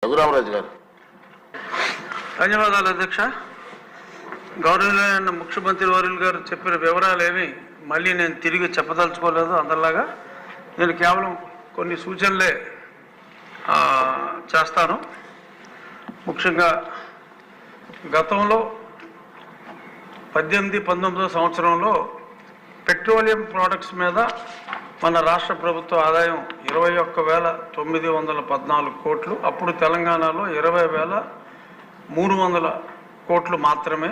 రఘురామరాజు గారు. ధన్యవాదాలు అధ్యక్ష. గౌరవనీయులైన ముఖ్యమంత్రి వర్యులు గారు చెప్పిన వివరాలేమి మళ్ళీ నేను తిరిగి చెప్పదలుచుకోలేదు. అందరిలాగా నేను కేవలం కొన్ని సూచనలే చేస్తాను. ముఖ్యంగా గతంలో 18-19 సంవత్సరంలో పెట్రోలియం ప్రోడక్ట్స్ మీద మన రాష్ట్ర ప్రభుత్వ ఆదాయం 21,914 కోట్లు. అప్పుడు తెలంగాణలో 20,300 కోట్లు మాత్రమే.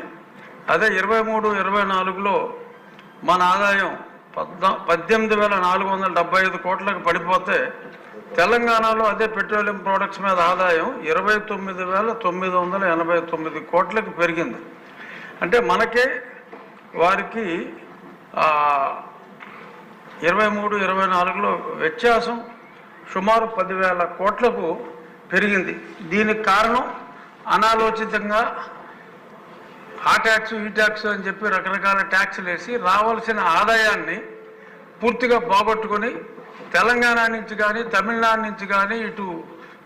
అదే 23-24లో మన ఆదాయం 18,475 కోట్లకు పడిపోతే తెలంగాణలో అదే పెట్రోలియం ప్రోడక్ట్స్ మీద ఆదాయం 29,989 కోట్లకు పెరిగింది. అంటే మనకే వారికి 23-24లో వ్యత్యాసం సుమారు 10,000 కోట్లకు పెరిగింది. దీనికి కారణం అనాలోచితంగా ఆ ట్యాక్స్ ఈ ట్యాక్స్ అని చెప్పి రకరకాల ట్యాక్సులు వేసి రావాల్సిన ఆదాయాన్ని పూర్తిగా పోగొట్టుకొని తెలంగాణ నుంచి కానీ తమిళనాడు నుంచి కానీ ఇటు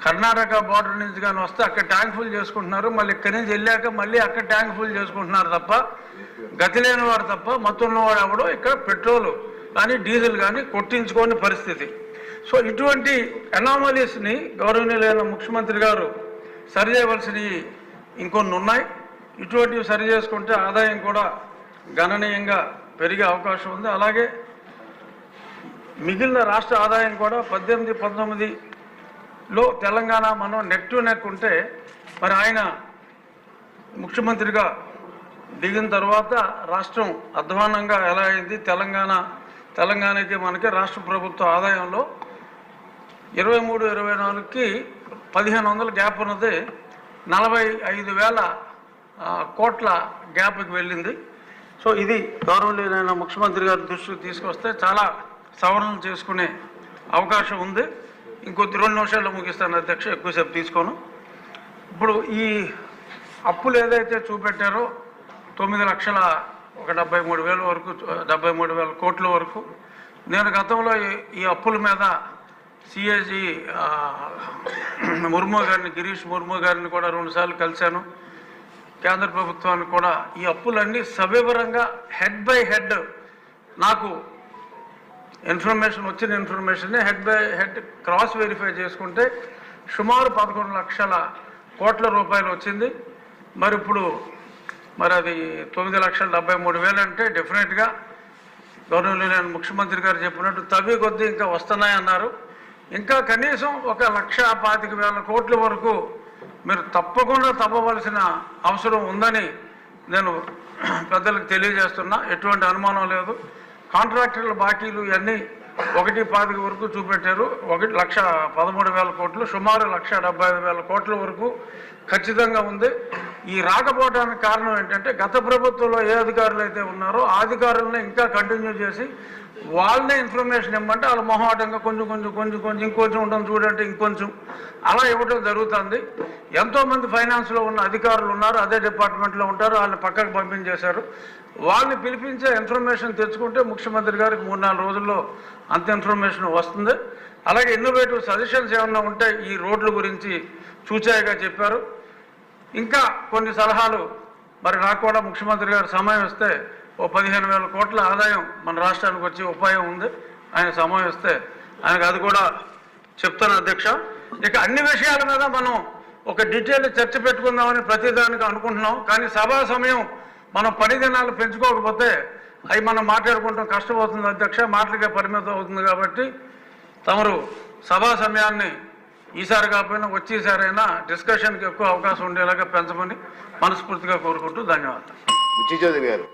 కర్ణాటక బార్డర్ నుంచి కానీ వస్తే అక్కడ ట్యాంక్ ఫుల్ చేసుకుంటున్నారు. మళ్ళీ ఇక్కడి నుంచి వెళ్ళాక మళ్ళీ అక్కడ ట్యాంక్ ఫుల్ చేసుకుంటున్నారు తప్ప గతి లేని వాడు తప్ప మత్తున్నవాడు ఎవడో ఇక్కడ పెట్రోల్ కానీ డీజిల్ కానీ కొట్టించుకోని పరిస్థితి. సో ఇటువంటి అనామలీస్ని గౌరవనీయులైన ముఖ్యమంత్రి గారు సరిచేయవలసినవి ఇంకొన్ని ఉన్నాయి. ఇటువంటివి సరి చేసుకుంటే ఆదాయం కూడా గణనీయంగా పెరిగే అవకాశం ఉంది. అలాగే మిగిలిన రాష్ట్ర ఆదాయం కూడా 18-19లో తెలంగాణ మనం నెక్ టు నెక్ ఉంటే మరి ఆయన ముఖ్యమంత్రిగా దిగిన తర్వాత రాష్ట్రం అధ్వానంగా ఎలా అయింది, తెలంగాణకి మనకి రాష్ట్ర ప్రభుత్వ ఆదాయంలో 23-24కి 1,500 గ్యాప్ ఉన్నది 45,000 కోట్ల గ్యాప్కి వెళ్ళింది. సో ఇది గౌరవనీయులైన ముఖ్యమంత్రి గారి దృష్టికి తీసుకొస్తే చాలా సవరణలు చేసుకునే అవకాశం ఉంది. ఇంకొద్ది 2 నిమిషాల్లో ముగిస్తాను అధ్యక్ష, ఎక్కువసేపు తీసుకోను. ఇప్పుడు ఈ అప్పులు ఏదైతే చూపెట్టారో 9,73,000 వరకు 73,000 కోట్ల వరకు, నేను గతంలో ఈ అప్పుల మీద సిఏజీ ముర్ము గారిని గిరీష్ ముర్ము గారిని కూడా 2 సార్లు కలిశాను. కేంద్ర ప్రభుత్వానికి కూడా ఈ అప్పులన్నీ సవివరంగా హెడ్ బై హెడ్ నాకు వచ్చిన information head by head cross verify చేసుకుంటే సుమారు 11 లక్షల కోట్ల రూపాయలు వచ్చింది. మరి ఇప్పుడు అది 9,73,000 అంటే డెఫినెట్గా గౌరవనీయులైన ముఖ్యమంత్రి గారు చెప్పినట్టు తవ్వి కొద్దీ ఇంకా వస్తున్నాయన్నారు. ఇంకా కనీసం 1,25,000 కోట్ల వరకు మీరు తప్పకుండా తవ్వవలసిన అవసరం ఉందని నేను పెద్దలకు తెలియజేస్తున్నా. ఎటువంటి అనుమానం లేదు. కాంట్రాక్టర్ల బాకీలు ఇవన్నీ 1,25,000 వరకు చూపెట్టారు. 1,13,000 కోట్లు, సుమారు 1,75,000 కోట్ల వరకు ఖచ్చితంగా ఉంది. ఈ రాకపోవడానికి కారణం ఏంటంటే గత ప్రభుత్వంలో ఏ అధికారులు అయితే ఉన్నారో ఆ అధికారులను ఇంకా కంటిన్యూ చేసి వాళ్ళనే ఇన్ఫర్మేషన్ ఇవ్వమంటే వాళ్ళ మొహమాటంగా కొంచెం ఇంకొంచెం ఉండడం చూడంటే ఇంకొంచెం అలా ఇవ్వడం జరుగుతుంది. ఎంతోమంది ఫైనాన్స్లో ఉన్న అధికారులు ఉన్నారు, అదే డిపార్ట్మెంట్లో ఉంటారు, వాళ్ళని పక్కకు పంపించేశారు. వాళ్ళని పిలిపించే ఇన్ఫర్మేషన్ తెచ్చుకుంటే ముఖ్యమంత్రి గారికి 3-4 రోజుల్లో అంత ఇన్ఫర్మేషన్ వస్తుంది. అలాగే ఇన్నోవేటివ్ సజెషన్స్ ఏమన్నా ఉంటే ఈ రోడ్ల గురించి చూచాయిగా చెప్పారు. ఇంకా కొన్ని సలహాలు మరి నాకు కూడా ముఖ్యమంత్రి గారు సమయం ఇస్తే 15,000 కోట్ల ఆదాయం మన రాష్ట్రానికి వచ్చే ఉపాయం ఉంది. ఆయన సమయం ఇస్తే ఆయనకు అది కూడా చెప్తాను అధ్యక్ష. ఇక అన్ని విషయాల మీద మనం ఒక డీటెయిల్ చర్చ పెట్టుకుందామని ప్రతిదానికి అనుకుంటున్నాం. కానీ సభా సమయం మనం 10 దినాలు పెంచుకోకపోతే అవి మనం మాట్లాడుకుంటాం కష్టమవుతుంది అధ్యక్ష, మాటలకే పరిమితం అవుతుంది. కాబట్టి తమరు సభా సమయాన్ని ఈసారి కాకపోయినా వచ్చేసారైనా డిస్కషన్కి ఎక్కువ అవకాశం ఉండేలాగా పెంచమని మనస్ఫూర్తిగా కోరుకుంటూ ధన్యవాదాలు. బుచ్చిచౌదరి గారు.